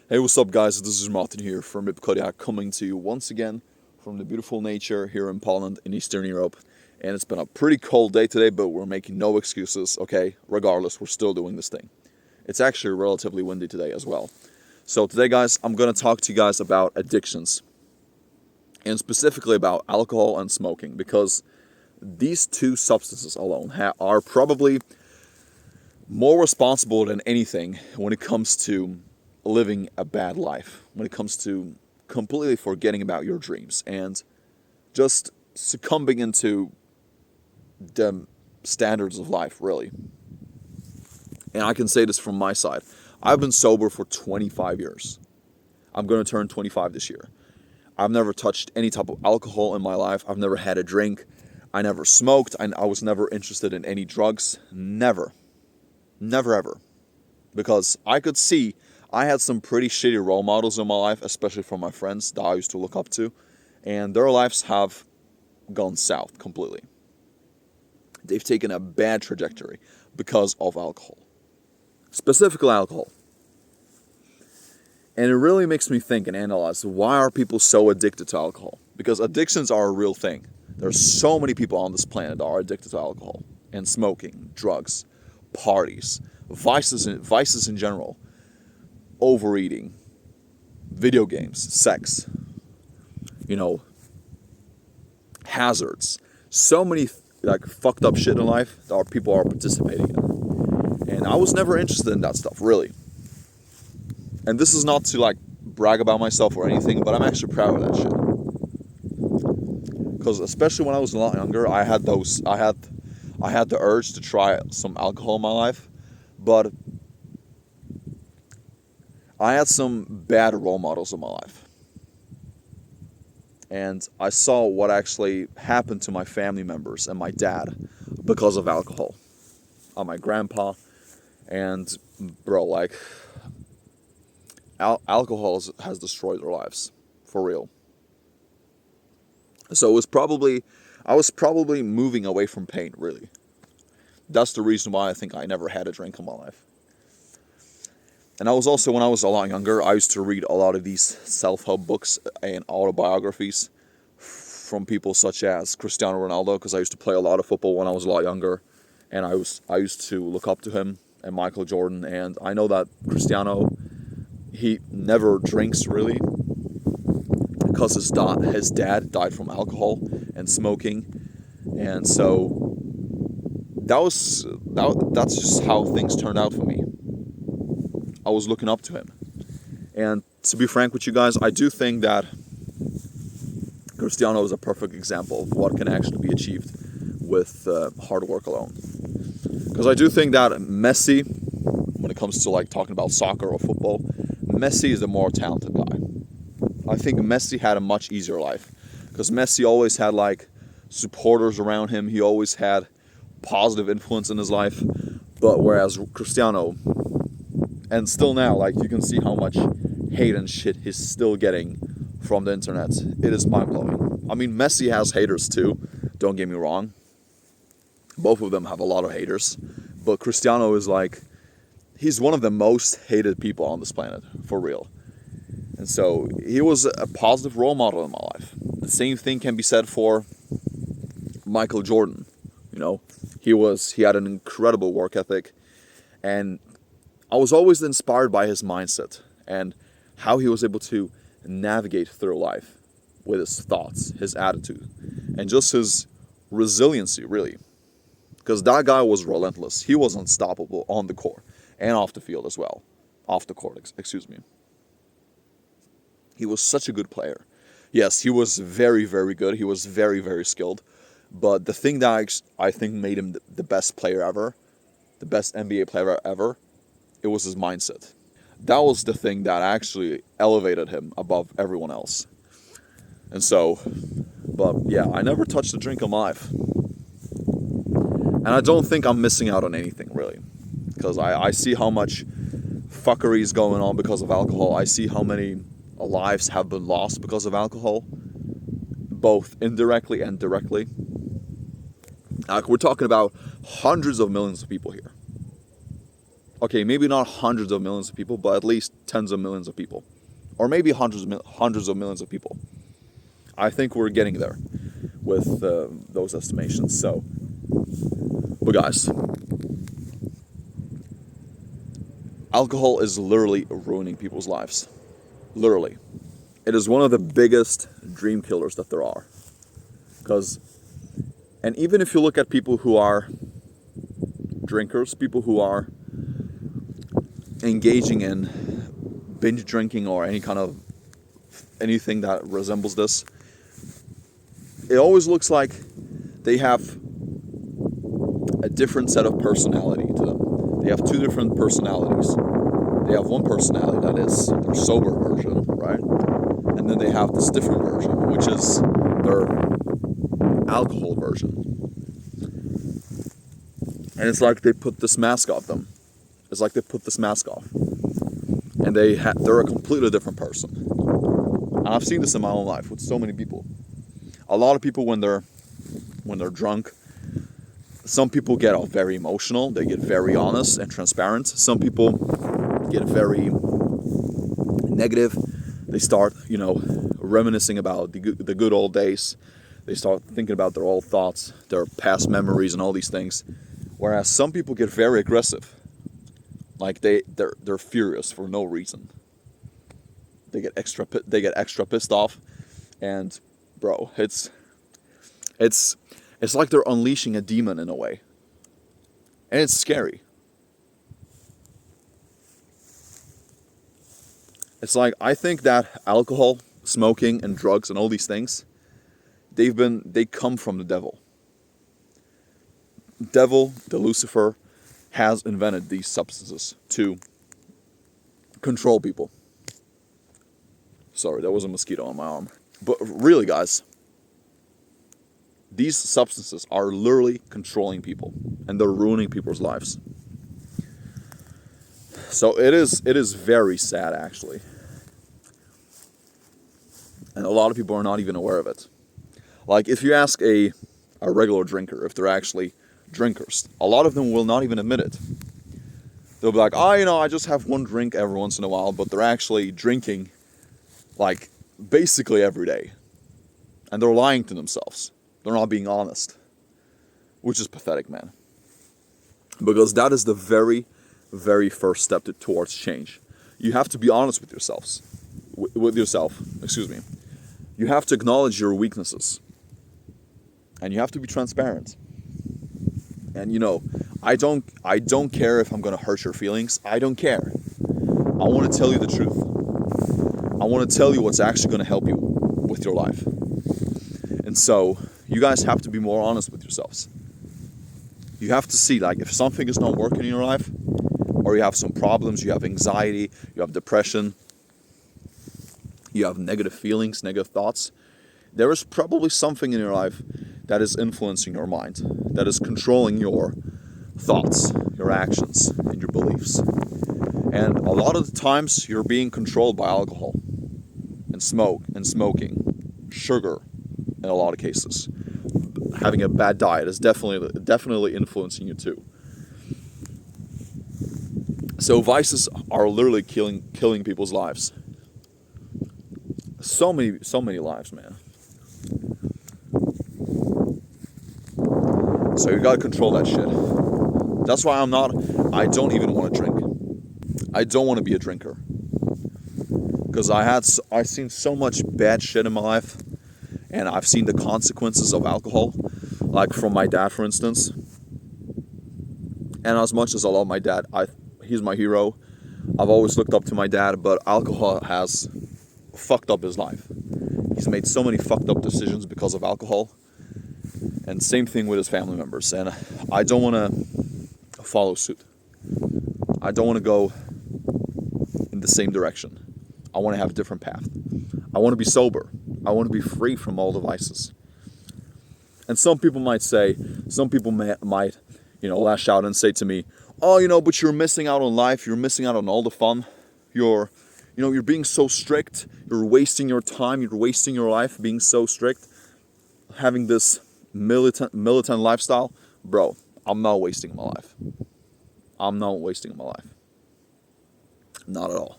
Hey, what's up, guys? This is Martin here from Rip Kodiak, coming to you once again from the beautiful nature here in Poland, in Eastern Europe. And it's been a pretty cold day today, but we're making no excuses, okay? Regardless, we're still doing this thing. It's actually relatively windy today as well. So today, guys, I'm going to talk to you guys about addictions, and specifically about alcohol and smoking, because these two substances alone are probably more responsible than anything when it comes to living a bad life, when it comes to completely forgetting about your dreams and just succumbing into the standards of life, really. And I can say this from my side. I've been sober for 25 years. I'm going to turn 25 this year. I've never touched any type of alcohol in my life. I've never had a drink. I never smoked. I was never interested in any drugs. Never. Never ever. Because I could see I had some pretty shitty role models in my life, especially from my friends that I used to look up to, and their lives have gone south completely. They've taken a bad trajectory because of alcohol, specifically alcohol. And it really makes me think and analyze, why are people so addicted to alcohol? Because addictions are a real thing. There's so many people on this planet that are addicted to alcohol and smoking, drugs, parties, vices in general, overeating, video games, sex, hazards. So many fucked up shit in life that people are participating in. And I was never interested in that stuff, really. And this is not to brag about myself or anything, but I'm actually proud of that shit. Because especially when I was a lot younger, I had the urge to try some alcohol in my life, but I had some bad role models in my life. And I saw what actually happened to my family members and my dad because of alcohol. My grandpa. And, bro, alcohol has destroyed their lives. For real. So I was probably moving away from pain, really. That's the reason why I think I never had a drink in my life. And I was also, when I was a lot younger, I used to read a lot of these self-help books and autobiographies from people such as Cristiano Ronaldo, because I used to play a lot of football when I was a lot younger, and I used to look up to him, and Michael Jordan. And I know that Cristiano, he never drinks really, because his dad died from alcohol and smoking, and so that's just how things turned out for me. I was looking up to him. And to be frank with you guys, I do think that Cristiano is a perfect example of what can actually be achieved with hard work alone. Because I do think that Messi, when it comes to talking about soccer or football, Messi is the more talented guy. I think Messi had a much easier life. Because Messi always had supporters around him. He always had positive influence in his life. But whereas Cristiano, and still now, you can see how much hate and shit he's still getting from the internet. It is mind-blowing. I mean, Messi has haters too, don't get me wrong. Both of them have a lot of haters. But Cristiano is he's one of the most hated people on this planet, for real. And so, he was a positive role model in my life. The same thing can be said for Michael Jordan. He had an incredible work ethic, and I was always inspired by his mindset and how he was able to navigate through life with his thoughts, his attitude, and just his resiliency, really. Because that guy was relentless. He was unstoppable on the court and off the field as well. Off the court, excuse me. He was such a good player. Yes, he was very, very good. He was very, very skilled. But the thing that I think made him the best player ever, the best NBA player ever, it was his mindset. That was the thing that actually elevated him above everyone else. And so, but yeah, I never touched a drink in my life. And I don't think I'm missing out on anything, really. Because I see how much fuckery is going on because of alcohol. I see how many lives have been lost because of alcohol, both indirectly and directly. We're talking about hundreds of millions of people here. okay, maybe not hundreds of millions of people, but at least tens of millions of people, or maybe hundreds of millions of people. I think we're getting there with those estimations. So, but guys, alcohol is literally ruining people's lives. Literally. It is one of the biggest dream killers that there are. And even if you look at people who are drinkers, people who are engaging in binge drinking or anything that resembles this, it always looks like they have a different set of personality to them. They have two different personalities. They have one personality that is their sober version, right? And then they have this different version, which is their alcohol version. And it's like they put this mask off them. It's like they put this mask off. And they're a completely different person. And I've seen this in my own life with so many people. A lot of people when they're drunk, some people get very emotional, they get very honest and transparent. Some people get very negative. They start, reminiscing about the good old days. They start thinking about their old thoughts, their past memories and all these things. Whereas some people get very aggressive. Like they're furious for no reason. They get extra pissed off, and bro, it's like they're unleashing a demon in a way. And it's scary. It's like, I think that alcohol, smoking, and drugs and all these things, they come from the devil. Devil, the Lucifer, has invented these substances to control people. Sorry, that was a mosquito on my arm. But really, guys, these substances are literally controlling people, and they're ruining people's lives. So it is very sad, actually. And a lot of people are not even aware of it. Like, if you ask a regular drinker if they're actually drinkers, a lot of them will not even admit it. They'll be like, I just have one drink every once in a while, but they're actually drinking, like, basically every day. And they're lying to themselves. They're not being honest. Which is pathetic, man. Because that is the very, very first step towards change. You have to be honest with yourself. You have to acknowledge your weaknesses. And you have to be transparent. And I don't care if I'm going to hurt your feelings. I don't care. I want to tell you the truth. I want to tell you what's actually going to help you with your life. And so, you guys have to be more honest with yourselves. You have to see, like, if something is not working in your life, or you have some problems, you have anxiety, you have depression, you have negative feelings, negative thoughts, there is probably something in your life that is influencing your mind, that is controlling your thoughts, your actions, and your beliefs. And a lot of the times, you're being controlled by alcohol, and smoking, sugar, in a lot of cases. Having a bad diet is definitely influencing you too. So vices are literally killing people's lives. So many lives, man. So you gotta control that shit. That's why I don't even want to drink. I don't want to be a drinker. Because I've seen so much bad shit in my life. And I've seen the consequences of alcohol. Like from my dad, for instance. And as much as I love my dad, he's my hero. I've always looked up to my dad, but alcohol has fucked up his life. He's made so many fucked up decisions because of alcohol. And same thing with his family members. And I don't want to follow suit. I don't want to go in the same direction. I want to have a different path. I want to be sober. I want to be free from all the vices. And some people might lash out and say to me, but you're missing out on life. You're missing out on all the fun. You're being so strict. You're wasting your time. You're wasting your life being so strict. Having this militant lifestyle. Bro, I'm not wasting my life. I'm not wasting my life. Not at all.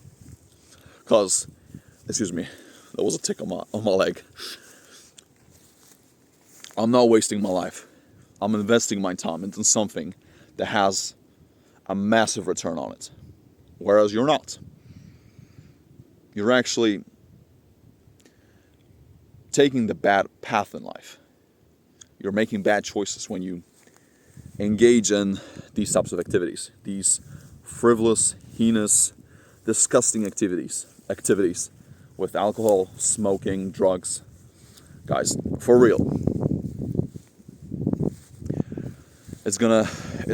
Because, excuse me, there was a tick on my leg. I'm not wasting my life. I'm investing my time into something that has a massive return on it. Whereas you're not. You're actually taking the bad path in life. You're making bad choices when you engage in these types of activities. These frivolous, heinous, disgusting activities with alcohol, smoking, drugs. Guys, for real. It's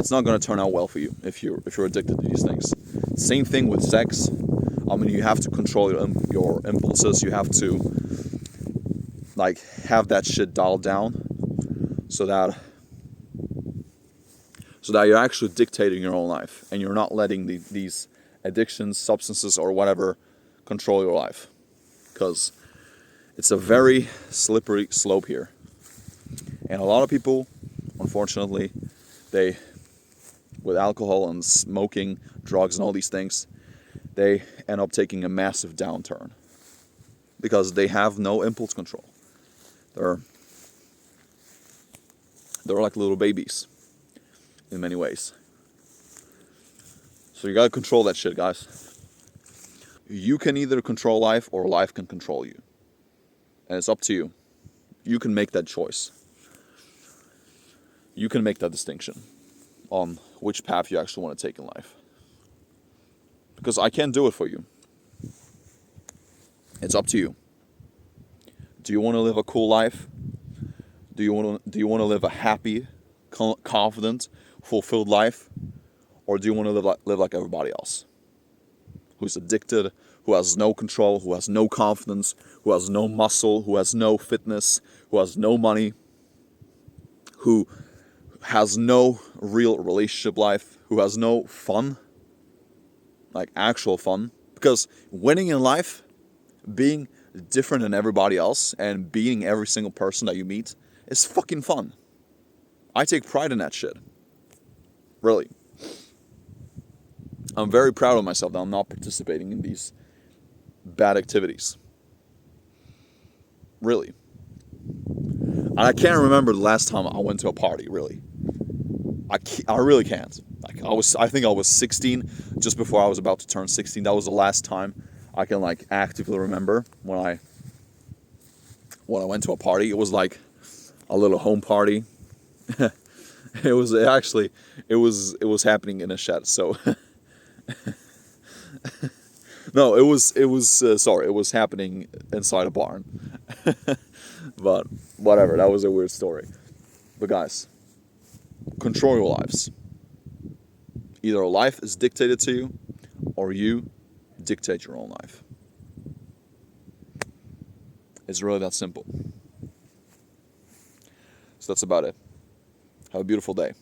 not gonna turn out well for you if you're addicted to these things. Same thing with sex. I mean, you have to control your impulses. You have to like have that shit dialed down so that you're actually dictating your own life and you're not letting these addictions, substances, or whatever control your life. Because it's a very slippery slope here. And a lot of people, unfortunately, with alcohol and smoking, drugs and all these things, they end up taking a massive downturn. Because they have no impulse control. They're like little babies in many ways. So you gotta control that shit, guys. You can either control life or life can control you. And it's up to you. You can make that choice. You can make that distinction on which path you actually want to take in life. Because I can't do it for you. It's up to you. Do you want to live a cool life? Do you want to live a happy, confident, fulfilled life? Or do you want to live like everybody else? Who's addicted, who has no control, who has no confidence, who has no muscle, who has no fitness, who has no money, who has no real relationship life, who has no fun, like actual fun. Because winning in life, being different than everybody else and beating every single person that you meet is fucking fun. I take pride in that shit. Really. I'm very proud of myself that I'm not participating in these bad activities. Really. And I can't remember the last time I went to a party, really. I really can't. Like I think I was 16, just before I was about to turn 16. That was the last time I can like actively remember when I went to a party. It was like a little home party. It was happening in a shed. So no, it was happening inside a barn. But whatever, that was a weird story. But guys, control your lives. Either life is dictated to you, or you dictate your own life. It's really that simple. So that's about it. Have a beautiful day.